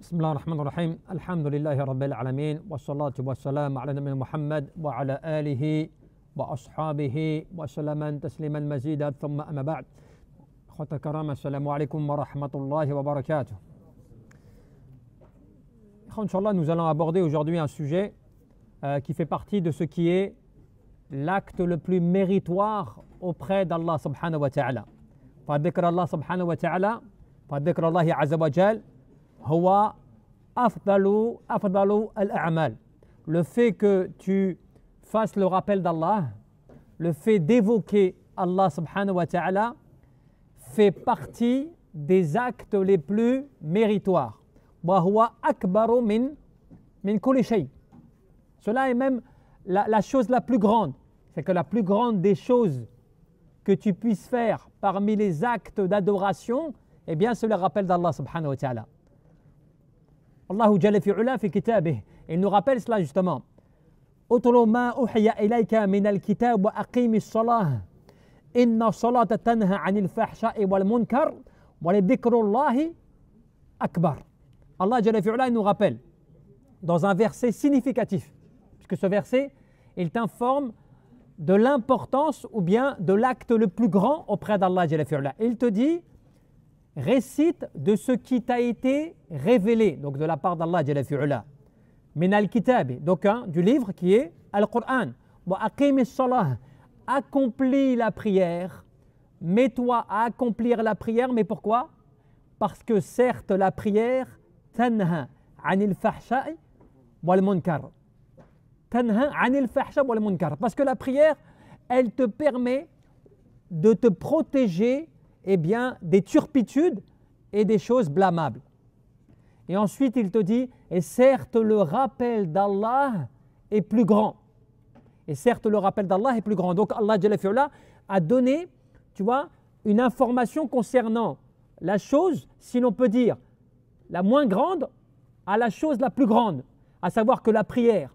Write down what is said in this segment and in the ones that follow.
بسم الله الرحمن الرحيم الحمد لله رب العالمين والصلاة والسلام على نبينا محمد وعلى آله وأصحابه وسلم تسليما مزيدا ثم أما بعد أخوة الكرام السلام عليكم ورحمة الله وبركاته. Inch'Allah, nous allons aborder aujourd'hui un sujet qui fait partie de ce qui est l'acte le plus méritoire auprès d'Allah subhanahu wa ta'ala. فذكر الله سبحانه وتعالى فذكر الله عز وجل هو أفضل الأعمال. Le fait que tu fasses le rappel d'Allah, le fait d'évoquer Allah subhanahu wa ta'ala fait partie des actes les plus méritoires. وهو أكبر من كل شيء. Cela est même la chose la plus grande. C'est que la plus grande des choses que tu puisses faire parmi les actes d'adoration, eh bien c'est le rappel d'Allah subhanahu wa ta'ala. Allah jalla fi'ula fi kitabih, il nous rappelle cela justement. Utlu ma uhiya ilayka min al-kitab wa aqimis salah. Inna salata tanha 'anil fahsha'i wal munkar wa li dhikrullahi akbar. Allah jalla fi'ula il nous rappelle dans un verset significatif, puisque ce verset il t'informe de l'importance ou bien de l'acte le plus grand auprès d'Allah jalla fi'ula. Il te dit récite de ce qui t'a été révélé, donc de la part d'Allah jalla fi'ula. Min al-kitab, donc du livre qui est Al-Qur'an. Wa aqimis salah, accomplis la prière. Mets-toi à accomplir la prière, mais pourquoi? Parce que certes la prière tanha 'anil fahsha'i wal munkar. Tanha 'anil fahsha'i wal munkar. Parce que la prière, elle te permet de te protéger des turpitudes et des choses blâmables. Et ensuite, il te dit, et certes, le rappel d'Allah est plus grand. Et certes, le rappel d'Allah est plus grand. Donc, Allah Jalla fi'ula a donné, tu vois, une information concernant la chose, si l'on peut dire, la moins grande à la chose la plus grande. À savoir que la prière,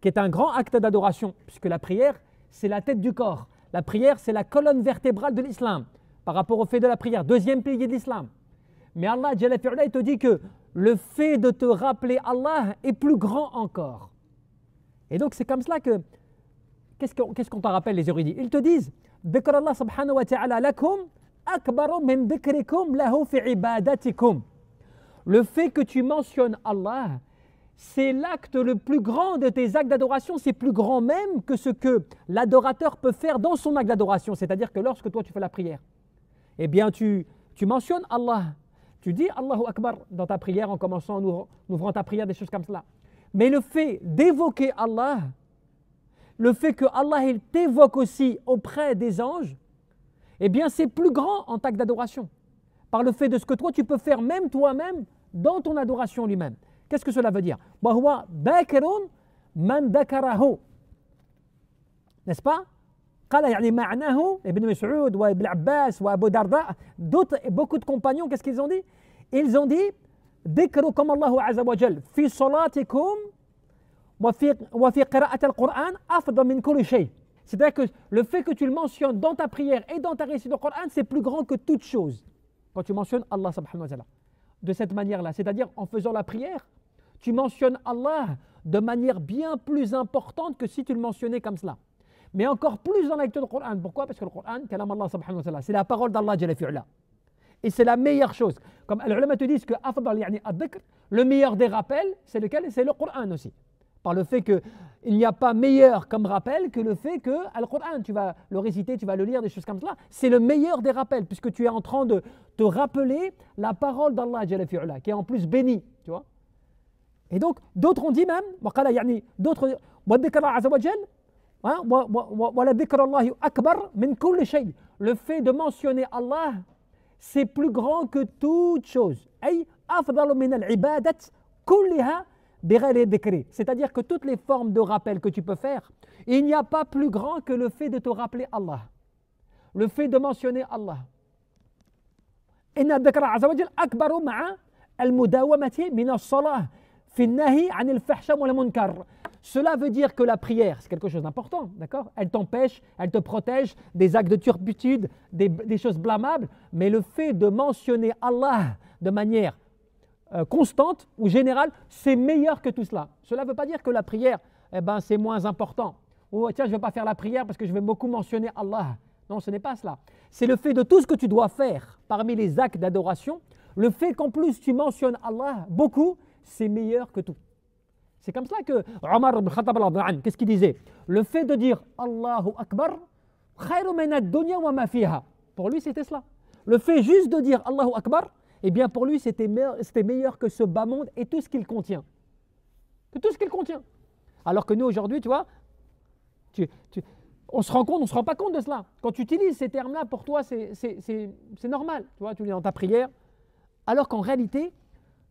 qui est un grand acte d'adoration, puisque la prière, c'est la tête du corps. La prière, c'est la colonne vertébrale de l'islam. Par rapport au fait de la prière, deuxième pilier de l'islam. Mais Allah Jalla fi'ula, il te dit que le fait de te rappeler Allah est plus grand encore. Et donc c'est comme cela que, qu'est-ce qu'on te rappelle les érudits? Ils te disent, dhikr Allah subhanahu wa ta'ala lakum akbaru min dhikrikum lahu fi ibadatikum. Le fait que tu mentionnes Allah, c'est l'acte le plus grand de tes actes d'adoration, c'est plus grand même que ce que l'adorateur peut faire dans son acte d'adoration. C'est-à-dire que lorsque toi tu fais la prière, eh bien tu mentionnes Allah, tu dis Allahu Akbar dans ta prière en commençant, en ouvrant ta prière, des choses comme cela. Mais le fait d'évoquer Allah, le fait que Allah il t'évoque aussi auprès des anges, eh bien c'est plus grand en acte d'adoration, par le fait de ce que toi tu peux faire même toi-même dans ton adoration lui-même. Qu'est-ce que cela veut dire? وَهُوَ ذَاكِرٌ مَنْ ذَكَرَهُ. N'est-ce pas? قال يعني معناه ابن مسعود وابن عباس وابو درداء, d'autres, beaucoup de compagnons, qu'est-ce qu'ils ont dit? Ils ont dit ذكركم الله عز وجل في صلاتكم وفي قراءة القرآن أفضل من كل شيء. C'est-à-dire que le fait que tu le mentionnes dans ta prière et dans ta récite du Coran, c'est plus grand que toute chose. Quand tu mentionnes Allah subhanahu wa ta'ala de cette manière-là, c'est-à-dire en faisant la prière, tu mentionnes Allah de manière bien plus importante que si tu le mentionnais comme cela. Mais encore plus dans la lecture du Coran. Pourquoi? Parce que le Coran, kalam Allah subhanahu wa ta'ala, c'est la parole d'Allah jalla fi'ula. Et c'est la meilleure chose. Comme les ulama te disent que afdal yani ad-dhikr, le meilleur des rappels, c'est lequel? C'est le Coran aussi. Par le fait qu'il n'y a pas meilleur comme rappel que le fait que le Coran, tu vas le réciter, tu vas le lire, des choses comme cela. C'est le meilleur des rappels, puisque tu es en train de te rappeler la parole d'Allah jalla fi'ula, qui est en plus bénie. Tu vois? Et donc, d'autres ont dit même, d'autres, le fait de mentionner Allah, c'est plus grand que toute chose. C'est-à-dire que toutes les formes de rappel que tu peux faire, il n'y a pas plus grand que le fait de te rappeler Allah, le fait de mentionner Allah. Cela veut dire que la prière, c'est quelque chose d'important, d'accord? Elle t'empêche, elle te protège des actes de turpitude, des choses blâmables, mais le fait de mentionner Allah de manière constante ou générale, c'est meilleur que tout cela. Cela ne veut pas dire que la prière, eh ben, c'est moins important. Ou tiens, je ne vais pas faire la prière parce que je vais beaucoup mentionner Allah. Non, ce n'est pas cela. C'est le fait de tout ce que tu dois faire parmi les actes d'adoration, le fait qu'en plus tu mentionnes Allah beaucoup, c'est meilleur que tout. C'est comme cela que Omar ibn Khattab, qu'est-ce qu'il disait? Le fait de dire Allahu Akbar, khayru min ad-dunya wa ma fiha. Pour lui, c'était cela. Le fait juste de dire Allahu Akbar, eh bien pour lui, c'était meilleur que ce bas monde et tout ce qu'il contient. Que tout ce qu'il contient. Alors que nous, aujourd'hui, tu vois, on se rend compte, on ne se rend pas compte de cela. Quand tu utilises ces termes-là, pour toi, c'est normal. Tu vois, tu lis dans ta prière. Alors qu'en réalité,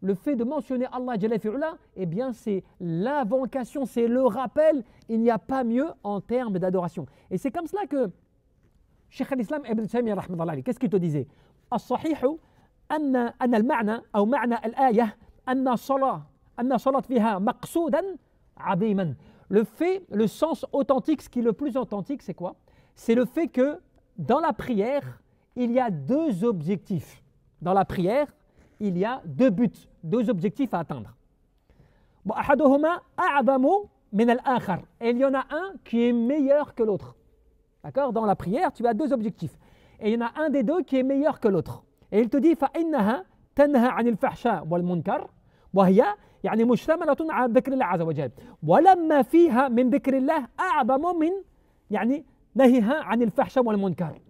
le fait de mentionner Allah Jalla fi'ula, eh bien, c'est l'invocation, c'est le rappel. Il n'y a pas mieux en termes d'adoration. Et c'est comme cela que Cheikh al-Islam Ibn Taymiyyah, qu'est-ce qu'il te disait? الصحيح أن المعنى أو معنى الآية أن الصلاة فيها مقصودا عظيما. Le sens authentique, ce qui est le plus authentique, c'est quoi? C'est le fait que dans la prière, il y a deux objectifs. Dans la prière, il y a deux buts, deux objectifs à atteindre. Et il y en a un qui est meilleur que l'autre. D'accord? Dans la prière, tu as deux objectifs. Et il y en a un des deux qui est meilleur que l'autre. Et il te dit فَإِنَّهَا تَنْهَى عَنِ الْفَحْشَاءِ وَالْمُنْكَرِ وهي يعني مشتملة على ذكر الله عز وجل ولما فيها من ذكر الله أعظم من يعني نهيها عن الفحشاء والمنكر.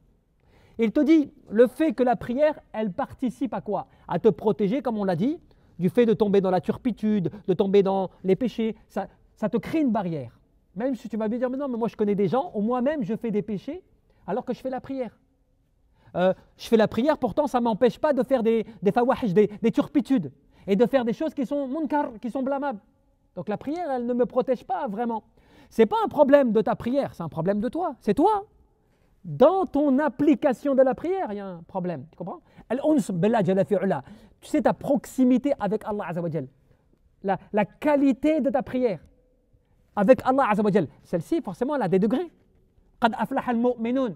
Il te dit, le fait que la prière, elle participe à quoi? À te protéger, comme on l'a dit, du fait de tomber dans la turpitude, de tomber dans les péchés. Ça te crée une barrière. Même si tu vas me dire, mais non, mais moi je connais des gens, ou moi-même je fais des péchés, alors que je fais la prière. Je fais la prière, pourtant ça ne m'empêche pas de faire des fawahish, des turpitudes, et de faire des choses qui sont munkar, qui sont blâmables. Donc la prière, elle ne me protège pas vraiment. Ce n'est pas un problème de ta prière, c'est un problème de toi. C'est toi. Dans ton application de la prière, il y a un problème. Tu comprends? Al-uns billah jalla fi'ula. Tu sais ta proximité avec Allah Azza wa Jal. La qualité de ta prière avec Allah Azza wa Jal. Celle-ci, forcément, elle a des degrés. قد أفلح المؤمنون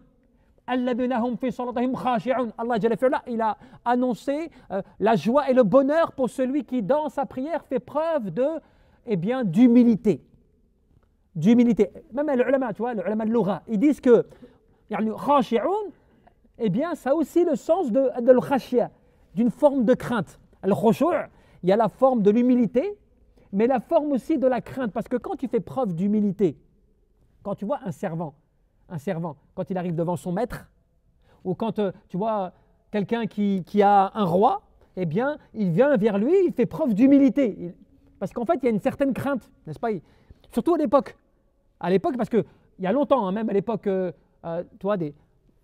الذين هم في صلاتهم خاشعون. Allah Jalla fi'ula, il a annoncé la joie et le bonheur pour celui qui, dans sa prière, fait preuve d'humilité. D'humilité. Même les ulama, tu vois, les ulama de l'Oura, ils disent que يعني خاشعون, eh bien, ça a aussi le sens de l'khashia, d'une forme de crainte. Le khushu', il y a la forme de l'humilité, mais la forme aussi de la crainte. Parce que quand tu fais preuve d'humilité, quand tu vois un servant, quand il arrive devant son maître, ou quand tu vois quelqu'un qui a un roi, eh bien, il vient vers lui, il fait preuve d'humilité. Parce qu'en fait, il y a une certaine crainte, n'est-ce pas? Surtout à l'époque. Parce qu'il y a longtemps, hein, même à l'époque, des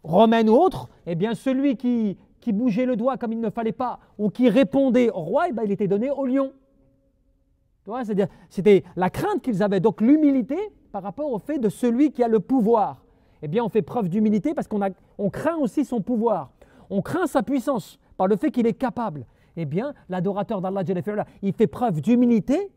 Romaines ou autres, eh bien celui qui bougeait le doigt comme il ne fallait pas ou qui répondait au roi, eh bien, il était donné au lion. Tu vois, c'est-à-dire, c'était la crainte qu'ils avaient, donc l'humilité par rapport au fait de celui qui a le pouvoir. Eh bien, on fait preuve d'humilité parce qu'on craint aussi son pouvoir, on craint sa puissance par le fait qu'il est capable. Eh bien, l'adorateur d'Allah Jalla fi'ula, il fait preuve d'humilité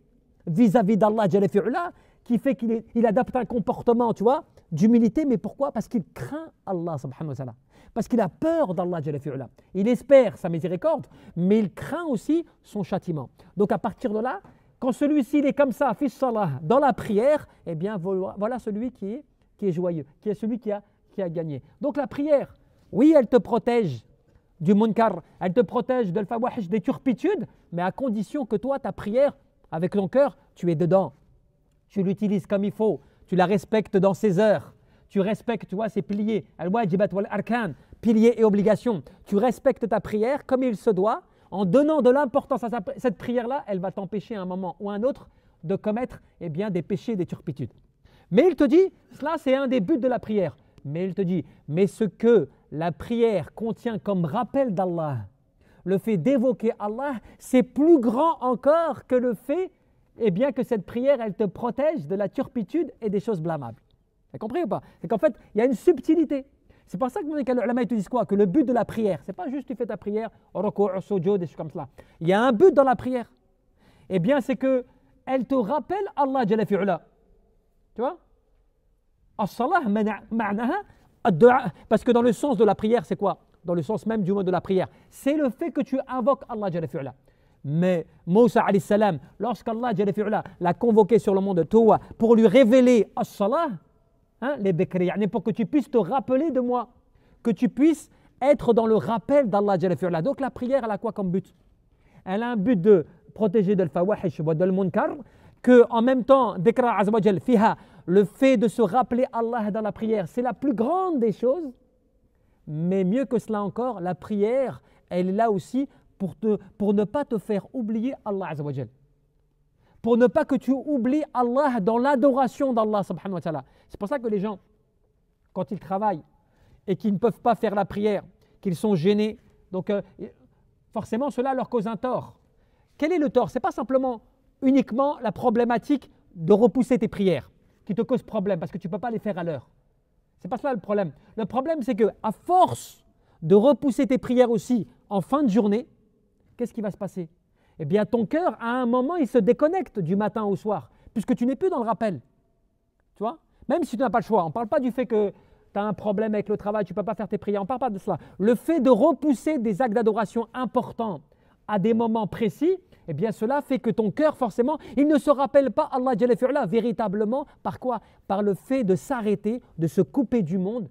vis-à-vis d'Allah Jalla fi'ula, qui fait qu'il adapte un comportement, tu vois, d'humilité. Mais pourquoi? Parce qu'il craint Allah subhanahu wa ta'ala. Parce qu'il a peur d'Allah Jalla fi'ula. Il espère sa miséricorde, mais il craint aussi son châtiment. Donc à partir de là, quand celui-ci est comme ça, fils salah, dans la prière, eh bien voilà celui qui est joyeux, qui est celui qui a gagné. Donc la prière, oui, elle te protège du munkar, elle te protège de l'fawahish, des turpitudes, mais à condition que toi, ta prière, avec ton cœur, tu es dedans. Tu l'utilises comme il faut, tu la respectes dans ses heures, tu respectes, tu vois, ses piliers, al-wajibat wal-arkan, piliers et obligations. Tu respectes ta prière comme il se doit, en donnant de l'importance à cette prière-là, elle va t'empêcher à un moment ou à un autre de commettre des péchés, des turpitudes. Mais il te dit, cela c'est un des buts de la prière. Mais il te dit, mais ce que la prière contient comme rappel d'Allah, le fait d'évoquer Allah, c'est plus grand encore que le fait que cette prière, elle te protège de la turpitude et des choses blâmables. Vous avez compris ou pas? C'est qu'en fait, il y a une subtilité. C'est pour ça que les ulama te disent quoi? Que le but de la prière, c'est pas juste tu fais ta prière, ruku', sujud, des choses comme cela. Il y a un but dans la prière. Eh bien, c'est que elle te rappelle Allah Jalla fi'ula. Tu vois? As-salah ma'naha ad-du'a. Parce que dans le sens de la prière, c'est quoi? Dans le sens même du mot de la prière, c'est le fait que tu invoques Allah Jalla fi'ula. Mais Moussa alayhi salam, lorsqu'Allah l'a convoqué sur le mont de Touwa pour lui révéler as-salah, les bekri, pour que tu puisses te rappeler de moi, que tu puisses être dans le rappel d'Allah. Donc la prière, elle a quoi comme but? Elle a un but de protéger de l'fawahish wa de l'munkar, que en même temps, dhikra azza wa jal fiha, le fait de se rappeler Allah dans la prière, c'est la plus grande des choses. Mais mieux que cela encore, la prière, elle est là aussi pour ne pas te faire oublier Allah azza wa jal. Pour ne pas que tu oublies Allah dans l'adoration d'Allah subhanahu wa ta'ala. C'est pour ça que les gens, quand ils travaillent et qu'ils ne peuvent pas faire la prière, qu'ils sont gênés, donc forcément cela leur cause un tort. Quel est le tort? Ce n'est pas simplement uniquement la problématique de repousser tes prières qui te cause problème parce que tu ne peux pas les faire à l'heure. Ce n'est pas cela le problème. Le problème, c'est qu'à force de repousser tes prières aussi en fin de journée, qu'est-ce qui va se passer? Eh bien, ton cœur, à un moment, il se déconnecte du matin au soir, puisque tu n'es plus dans le rappel. Tu vois? Même si tu n'as pas le choix. On ne parle pas du fait que tu as un problème avec le travail, tu ne peux pas faire tes prières. On ne parle pas de cela. Le fait de repousser des actes d'adoration importants à des moments précis, eh bien, cela fait que ton cœur, forcément, il ne se rappelle pas Allah Jalla fi'ala véritablement. Par quoi? Par le fait de s'arrêter, de se couper du monde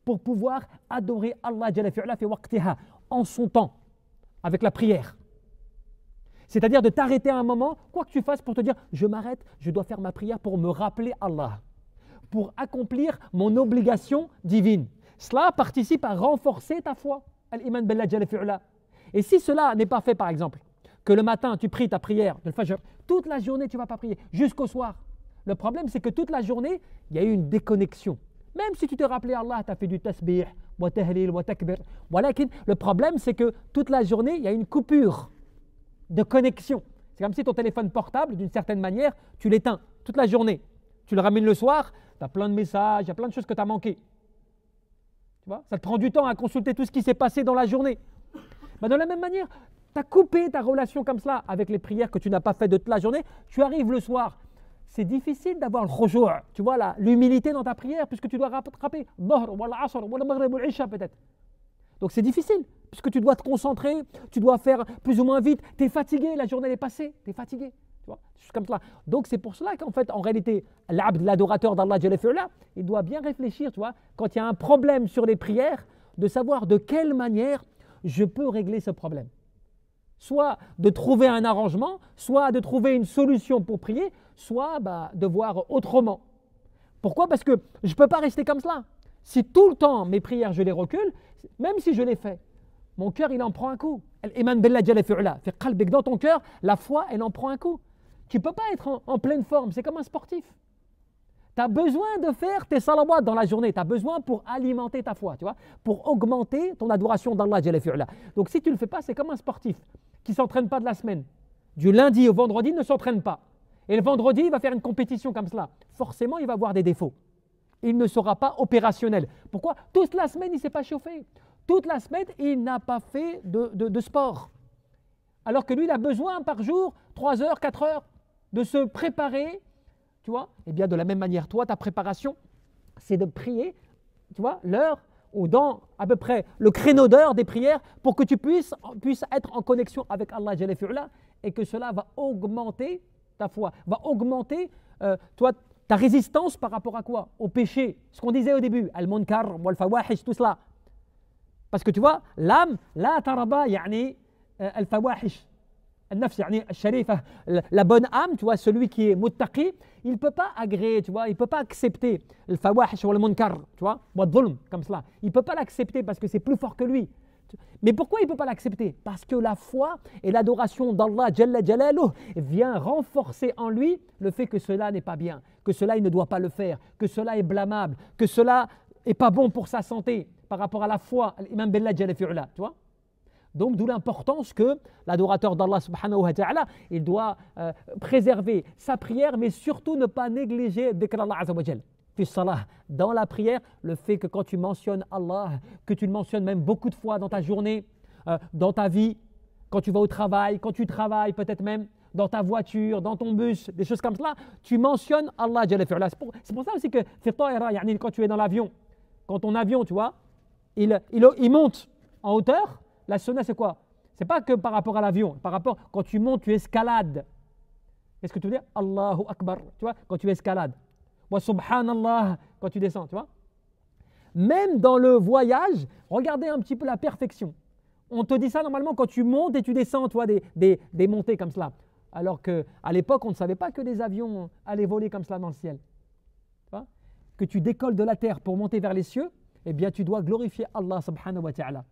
pour pouvoir adorer Allah Jalla fi'ala fi waqtiha, en son temps, avec la prière. C'est-à-dire de t'arrêter à un moment, quoi que tu fasses, pour te dire, je m'arrête, je dois faire ma prière pour me rappeler Allah, pour accomplir mon obligation divine. Cela participe à renforcer ta foi, al-iman billah jalla fi'ala. Et si cela n'est pas fait, par exemple, que le matin tu pries ta prière de l'fajr, toute la journée tu ne vas pas prier, jusqu'au soir. Le problème, c'est que toute la journée, il y a eu une déconnexion. Même si tu te rappelais Allah, tu as fait du tasbih, wa tahlil, wa takbir. Le problème, c'est que toute la journée, il y a une coupure de connexion. C'est comme si ton téléphone portable, d'une certaine manière, tu l'éteins toute la journée. Tu le ramènes le soir, tu as plein de messages, il y a plein de choses que tu as manquées. Tu vois? Ça te prend du temps à consulter tout ce qui s'est passé dans la journée. Ben de la même manière, tu as coupé ta relation comme cela avec les prières que tu n'as pas fait de toute la journée. Tu arrives le soir. C'est difficile d'avoir le khushu', tu vois, l'humilité dans ta prière, puisque tu dois rattraper Dhuhr, ou l'Asr, ou le Maghrib, ou l'Isha peut-être. Donc c'est difficile, puisque tu dois te concentrer, tu dois faire plus ou moins vite, tu es fatigué, la journée est passée, tu es fatigué. Tu vois, juste comme cela. Donc c'est pour cela qu'en fait, en réalité, l'abd, l'adorateur d'Allah, il doit bien réfléchir, tu vois, quand il y a un problème sur les prières, de savoir de quelle manière je peux régler ce problème. Soit de trouver un arrangement, soit de trouver une solution pour prier, soit de voir autrement. Pourquoi? Parce que je ne peux pas rester comme cela. Si tout le temps mes prières je les recule, même si je les fais, mon cœur il en prend un coup. Al-iman billah jalla fi'ala, fi qalbik, dans ton cœur, la foi elle en prend un coup. Tu ne peux pas être en pleine forme, c'est comme un sportif. Tu as besoin de faire tes salawats dans la journée, tu as besoin pour alimenter ta foi, tu vois, pour augmenter ton adoration d'Allah jalla fi'ala. Donc si tu ne le fais pas, c'est comme un sportif qui ne s'entraîne pas de la semaine. Du lundi au vendredi, il ne s'entraîne pas. Et le vendredi, il va faire une compétition comme cela. Forcément, il va avoir des défauts. Il ne sera pas opérationnel. Pourquoi? Toute la semaine, il ne s'est pas chauffé. Toute la semaine, il n'a pas fait de sport. Alors que lui, il a besoin par jour, 3 heures, 4 heures, de se préparer. Tu vois? Eh bien, de la même manière, toi, ta préparation, c'est de prier, tu vois, l'heure ou dans à peu près le créneau d'heure des prières pour que tu puisses être en connexion avec Allah Jalla fi'ala, et que cela va augmenter ta foi, va augmenter toi, ta résistance par rapport à quoi? Au péché. Ce qu'on disait au début, al-munkar, wal-fawahish, tout cela. Parce que tu vois, l'âme, la taraba, yani al-fawahish. La bonne âme, tu vois, celui qui est muttaqi, il ne peut pas agréer, tu vois, il ne peut pas accepter le fawahish ou le munkar, tu vois, comme cela. Il ne peut pas l'accepter parce que c'est plus fort que lui. Mais pourquoi il ne peut pas l'accepter? Parce que la foi et l'adoration d'Allah Jalla Jalaluh vient renforcer en lui le fait que cela n'est pas bien, que cela il ne doit pas le faire, que cela est blâmable, que cela n'est pas bon pour sa santé par rapport à la foi, l'imam billah Jalla fi'ala, tu vois. Donc d'où l'importance que l'adorateur d'Allah subhanahu wa ta'ala, il doit préserver sa prière, mais surtout ne pas négliger dhikr Allah azza wa jal. Fi salah, dans la prière, le fait que quand tu mentionnes Allah, que tu le mentionnes même beaucoup de fois dans ta journée, dans ta vie, quand tu vas au travail, quand tu travailles peut-être même, dans ta voiture, dans ton bus, des choses comme cela, tu mentionnes Allah jalla fi'ala. C'est pour ça aussi que fi ta'ira, yani quand tu es dans l'avion, quand ton avion, tu vois, il monte en hauteur. La sunna, c'est quoi? C'est pas que par rapport à l'avion, par rapport quand tu montes, tu escalades. Qu'est-ce que tu veux dire? Allahu Akbar, tu vois, quand tu escalades. Wa subhanallah, quand tu descends, tu vois. Même dans le voyage, regardez un petit peu la perfection. On te dit ça normalement quand tu montes et tu descends, tu vois, des montées comme cela. Alors qu'à l'époque, on ne savait pas que des avions allaient voler comme cela dans le ciel. Tu vois? Que tu décolles de la terre pour monter vers les cieux, eh bien tu dois glorifier Allah subhanahu wa ta'ala.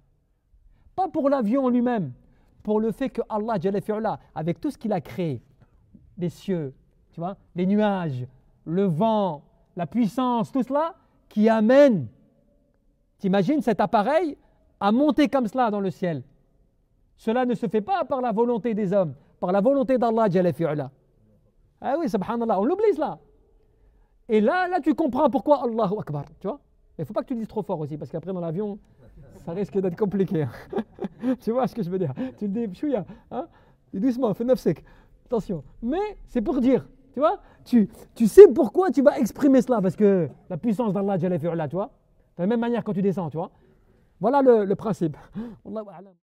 Pas pour l'avion en lui-même, pour le fait que Allah, avec tout ce qu'il a créé, les cieux, tu vois, les nuages, le vent, la puissance, tout cela, qui amène, t'imagines cet appareil à monter comme cela dans le ciel. Cela ne se fait pas par la volonté des hommes, par la volonté d'Allah. Ah oui, subhanallah, on l'oublie cela. Et là, tu comprends pourquoi Allahu Akbar, tu vois. Il ne faut pas que tu dises trop fort aussi, parce qu'après dans l'avion, ça risque d'être compliqué. Tu vois ce que je veux dire? Tu le dis, chouïa, hein? Doucement, fais nafsik. Attention. Mais c'est pour dire, tu vois, tu sais pourquoi tu vas exprimer cela, parce que la puissance d'Allah, tu vois. De la même manière quand tu descends, tu vois. Voilà le principe. Wallahu a'lam.